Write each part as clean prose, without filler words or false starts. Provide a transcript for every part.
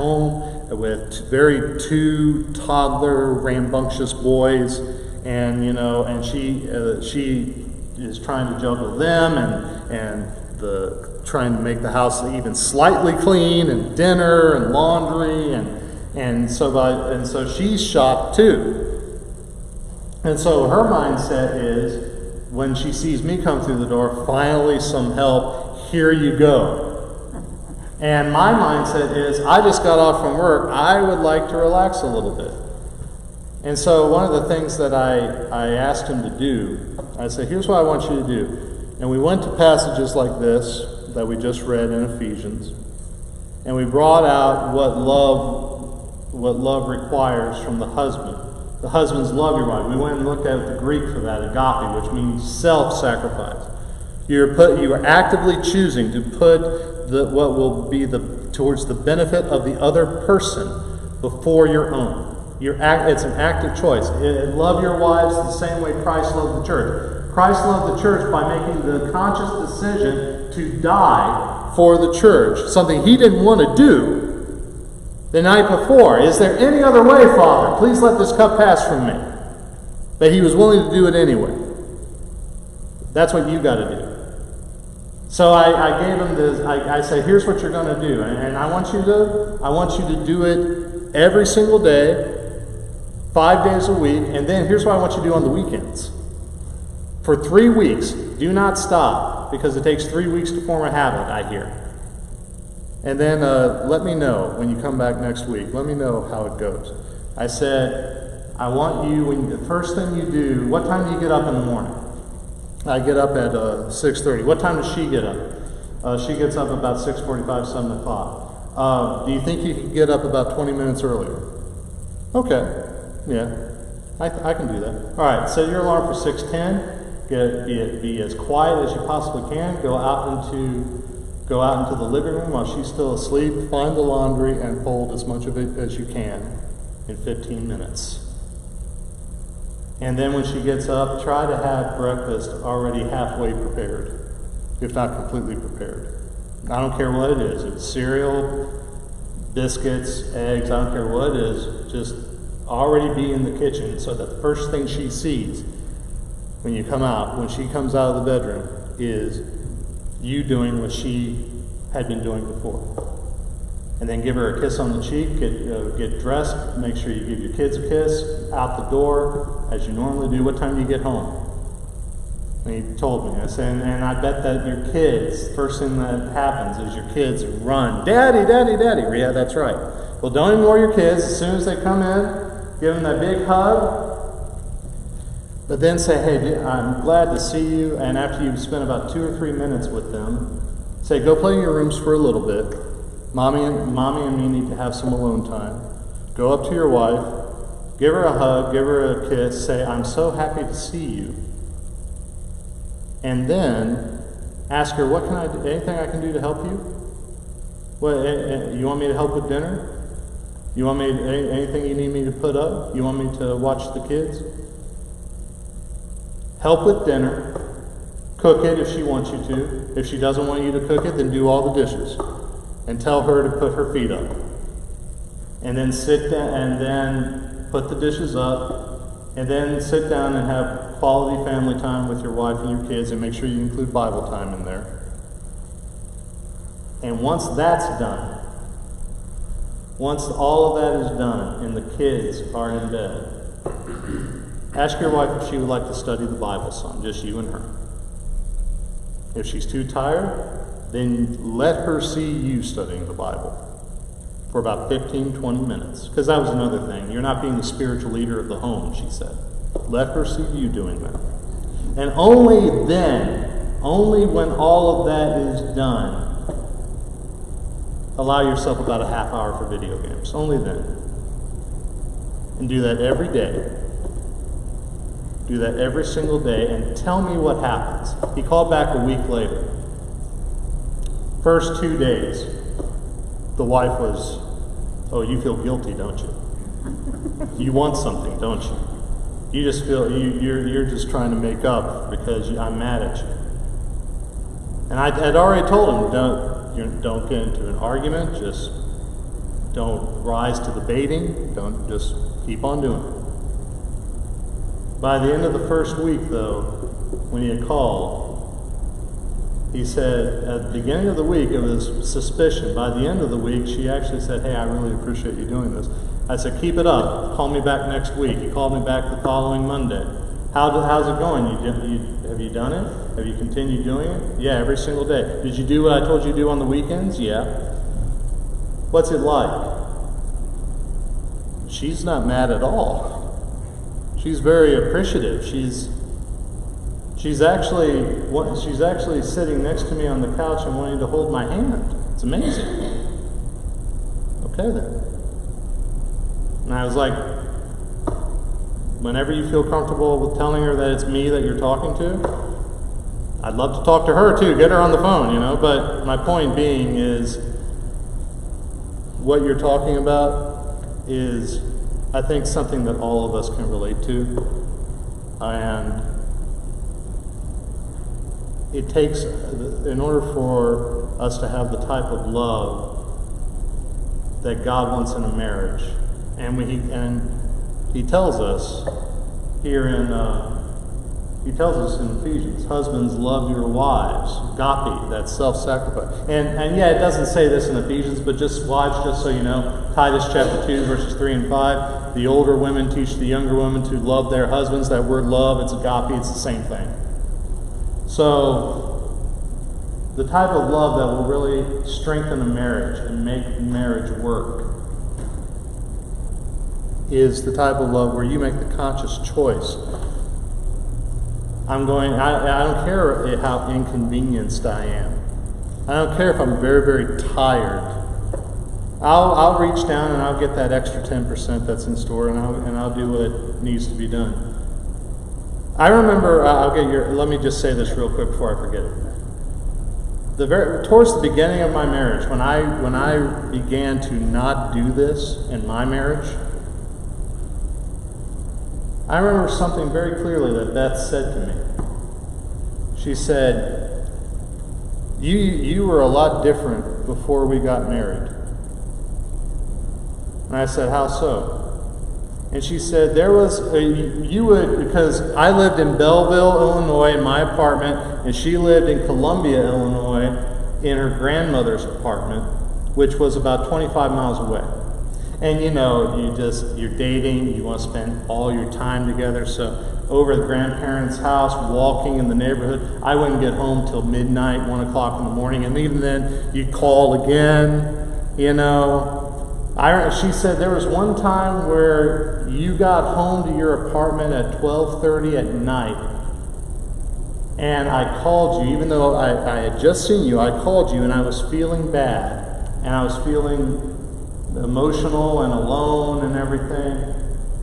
home with two toddler, rambunctious boys, and she is trying to juggle them and trying to make the house even slightly clean, and dinner and laundry, and so she's shocked too. And so her mindset is, when she sees me come through the door, finally some help, here you go. And my mindset is, I just got off from work, I would like to relax a little bit. And so one of the things that I asked him to do, I said, here's what I want you to do. And we went to passages like this that we just read in Ephesians, and we brought out what love requires from the husband. The husband's love your wife. We went and looked at the Greek for that, agape, which means self-sacrifice. You are actively choosing to put what will be towards the benefit of the other person before your own. It's an active choice. Love your wives the same way Christ loved the church. Christ loved the church by making the conscious decision to die for the church, something he didn't want to do the night before. Is there any other way, Father? Please let this cup pass from me. But he was willing to do it anyway. That's what you got to do. So I gave him this. I said, here's what you're going to do, and I want you to do it every single day, 5 days a week, and then here's what I want you to do on the weekends. For 3 weeks, do not stop, because it takes 3 weeks to form a habit, I hear. And then let me know when you come back next week. Let me know how it goes. I said, I want you, the first thing you do, what time do you get up in the morning? I get up at 6:30. What time does she get up? She gets up about 6:45, 7 o'clock. Do you think you could get up about 20 minutes earlier? Okay. Yeah. I can do that. All right. Set your alarm for 6:10. Be as quiet as you possibly can. Go out into the living room while she's still asleep. Find the laundry and fold as much of it as you can in 15 minutes. And then when she gets up, try to have breakfast already halfway prepared, if not completely prepared. I don't care what it is. If it's cereal, biscuits, eggs, I don't care what it is. Just already be in the kitchen so that the first thing she sees when she comes out of the bedroom, is you doing what she had been doing before. And then give her a kiss on the cheek, get dressed, make sure you give your kids a kiss, out the door, as you normally do. What time do you get home? And he told me. I said, and I bet that your kids, first thing that happens is your kids run, Daddy, Daddy, Daddy. Yeah, that's right. Well, don't ignore your kids. As soon as they come in, give them that big hug. But then say, hey, I'm glad to see you. And after you've spent about 2 or 3 minutes with them, say, go play in your rooms for a little bit. Mommy and me need to have some alone time. Go up to your wife, give her a hug, give her a kiss, say, I'm so happy to see you. And then ask her, what can I do? Anything I can do to help you? What, you want me to help with dinner? You want me anything you need me to put up? You want me to watch the kids? Help with dinner. Cook it if she wants you to. If she doesn't want you to cook it, then do all the dishes. And tell her to put her feet up. And then sit down, and then put the dishes up, and then sit down and have quality family time with your wife and your kids, and make sure you include Bible time in there. And once that's done, once all of that is done and the kids are in bed, ask your wife if she would like to study the Bible some, just you and her. If she's too tired, then let her see you studying the Bible for about 15, 20 minutes. Because that was another thing. You're not being the spiritual leader of the home, she said. Let her see you doing that. And only then, only when all of that is done, allow yourself about a half hour for video games. Only then. And do that every day. Do that every single day, and tell me what happens. He called back a week later. First 2 days, the wife was, oh, you feel guilty, don't you? You want something, don't you? You just feel, you're just trying to make up because I'm mad at you. And I had already told him, don't get into an argument, just don't rise to the baiting. Don't just keep on doing it. By the end of the first week, though, when he had called, he said at the beginning of the week it was suspicion. By the end of the week, she actually said, "Hey, I really appreciate you doing this." I said, "Keep it up. Call me back next week." He called me back the following Monday. How's it going? Have you done it? Have you continued doing it? Yeah, every single day. Did you do what I told you to do on the weekends? Yeah. What's it like? She's not mad at all. She's very appreciative. She's actually sitting next to me on the couch and wanting to hold my hand. It's amazing. Okay then. And I was like, whenever you feel comfortable with telling her that it's me that you're talking to, I'd love to talk to her too. Get her on the phone, But my point being is, what you're talking about is, I think, something that all of us can relate to. And it takes, in order for us to have the type of love that God wants in a marriage, and he tells us here he tells us in Ephesians, husbands, love your wives. Agape, that's self-sacrifice. And yeah, it doesn't say this in Ephesians, but just wives, just so you know, Titus chapter 2, verses 3 and 5, the older women teach the younger women to love their husbands. That word love, it's agape, it's the same thing. So, the type of love that will really strengthen a marriage and make marriage work is the type of love where you make the conscious choice. I don't care how inconvenienced I am. I don't care if I'm very, very tired. I'll reach down and I'll get that extra 10% that's in store, and I'll do what needs to be done. I remember, let me just say this real quick before I forget it. Towards the beginning of my marriage, when I began to not do this in my marriage, I remember something very clearly that Beth said to me. She said, you were a lot different before we got married. And I said, how so? And she said, because I lived in Belleville, Illinois in my apartment, and she lived in Columbia, Illinois in her grandmother's apartment, which was about 25 miles away. And you're dating, you want to spend all your time together. So over at the grandparents' house, walking in the neighborhood, I wouldn't get home till midnight, 1 o'clock in the morning. And even then, you'd call again, She said there was one time where you got home to your apartment at 12:30 at night. And I called you, even though I had just seen you, I called you and I was feeling bad. And I was feeling emotional and alone and everything.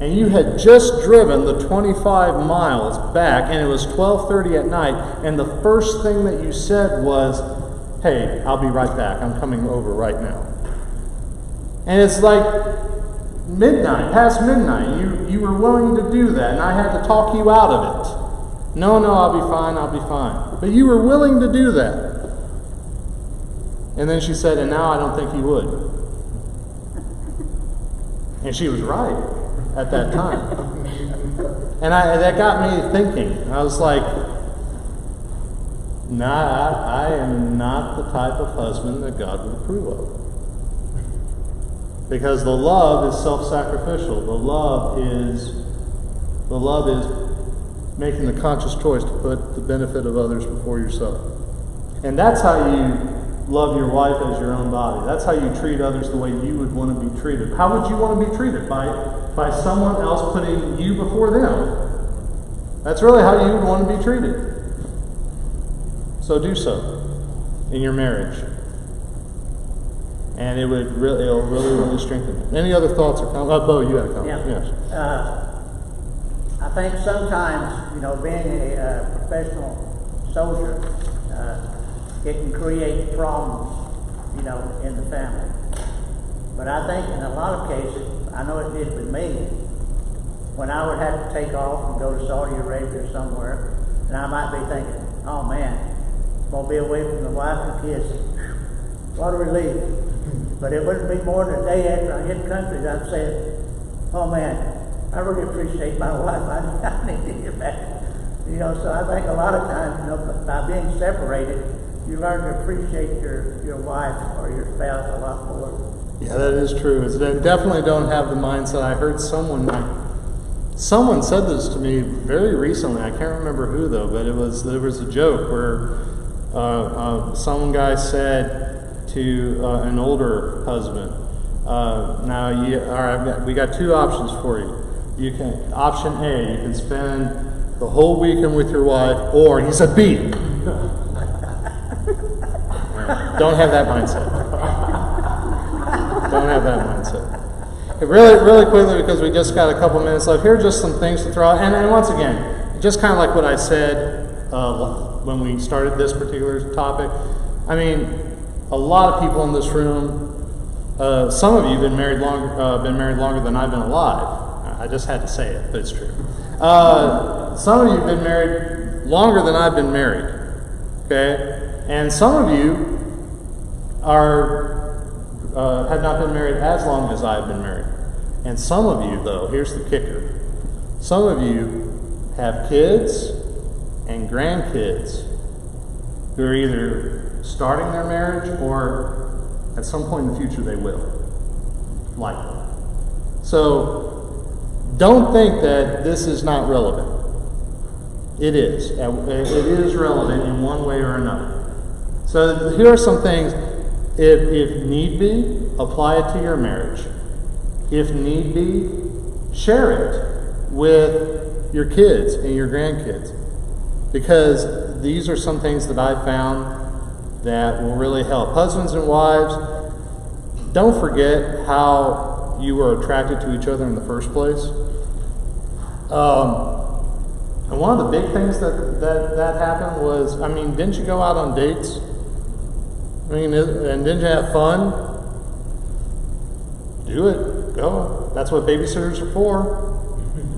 And you had just driven the 25 miles back, and it was 12:30 at night, and the first thing that you said was, "Hey, I'll be right back. I'm coming over right now." And it's like midnight, past midnight. You were willing to do that, and I had to talk you out of it. No, I'll be fine. But you were willing to do that. And then she said, and now I don't think you would. And she was right at that time. And that got me thinking. I was like, I am not the type of husband that God would approve of. Because the love is self-sacrificial. The love is making the conscious choice to put the benefit of others before yourself. And that's how you love your wife as your own body. That's how you treat others the way you would want to be treated. How would you want to be treated? By someone else putting you before them. That's really how you would want to be treated. So do so in your marriage. And it'll really strengthen it. Any other thoughts or comments? Oh, Bo, you had a comment. Yeah. Yes. I think sometimes, being a professional soldier, it can create problems, in the family. But I think in a lot of cases, I know it did with me, when I would have to take off and go to Saudi Arabia or somewhere, and I might be thinking, oh man, I'm going to be away from the wife and kids. What a relief. But it wouldn't be more than a day after I hit country that I'd say, oh man, I really appreciate my wife. I need to get back. You know, so I think a lot of times, you know, by being separated, you learn to appreciate your wife or your spouse a lot more. Yeah, that is true. I definitely don't have the mindset. I heard someone said this to me very recently. I can't remember who though, but there was a joke where some guy said to an older husband, we got two options for you. Option A, you can spend the whole weekend with your wife, or he said B. Don't have that mindset. Don't have that mindset. Really quickly, because we just got a couple minutes left, here are just some things to throw out. And once again, just kind of like what I said when we started this particular topic. I mean, a lot of people in this room, some of you have been married longer than I've been alive. I just had to say it, but it's true. Some of you have been married longer than I've been married. Okay? And some of you have not been married as long as I've been married. And some of you, though, here's the kicker. Some of you have kids and grandkids who are either starting their marriage or at some point in the future they will. Likely. So don't think that this is not relevant. It is. It is relevant in one way or another. So here are some things. If need be, apply it to your marriage. If need be, share it with your kids and your grandkids. Because these are some things that I've found that will really help. Husbands and wives, don't forget how you were attracted to each other in the first place. And one of the big things that happened was, I mean, didn't you go out on dates? I mean, and didn't you have fun? Do it. Go. That's what babysitters are for.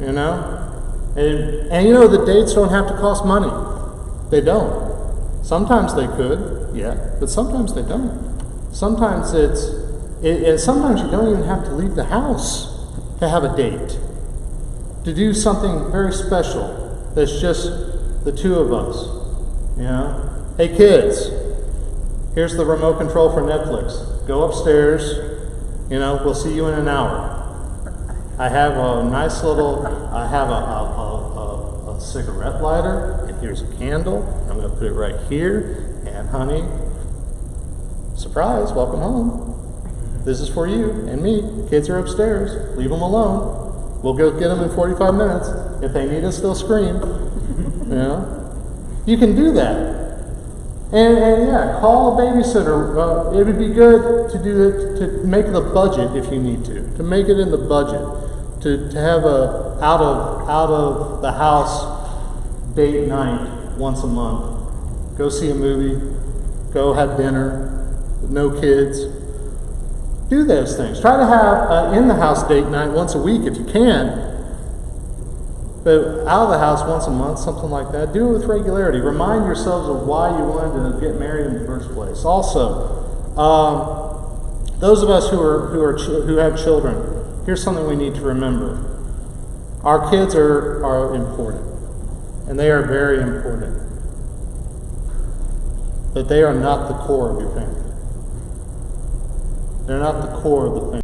You know? And you know, the dates don't have to cost money. They don't. Sometimes they could, yeah, but sometimes they don't. Sometimes and sometimes you don't even have to leave the house to have a date. To do something very special that's just the two of us. You know? Hey kids, here's the remote control for Netflix. Go upstairs. You know, we'll see you in an hour. I have a nice little, a cigarette lighter, and here's a candle. I'm going to put it right here. And honey, surprise, welcome home. This is for you and me. Kids are upstairs. Leave them alone. We'll go get them in 45 minutes. If they need us, they'll scream. You know? You can do that. And yeah, call a babysitter. It would be good to do it, to make the budget if you need to make it in the budget, to have a out of the house date night once a month. Go see a movie, go have dinner with no kids. Do those things. Try to have in the house date night once a week if you can. But out of the house once a month, something like that. Do it with regularity. Remind yourselves of why you wanted to get married in the first place. Also, those of us who have children, here's something we need to remember. Our kids are important, and they are very important. But they are not the core of your family. They're not the core of the family.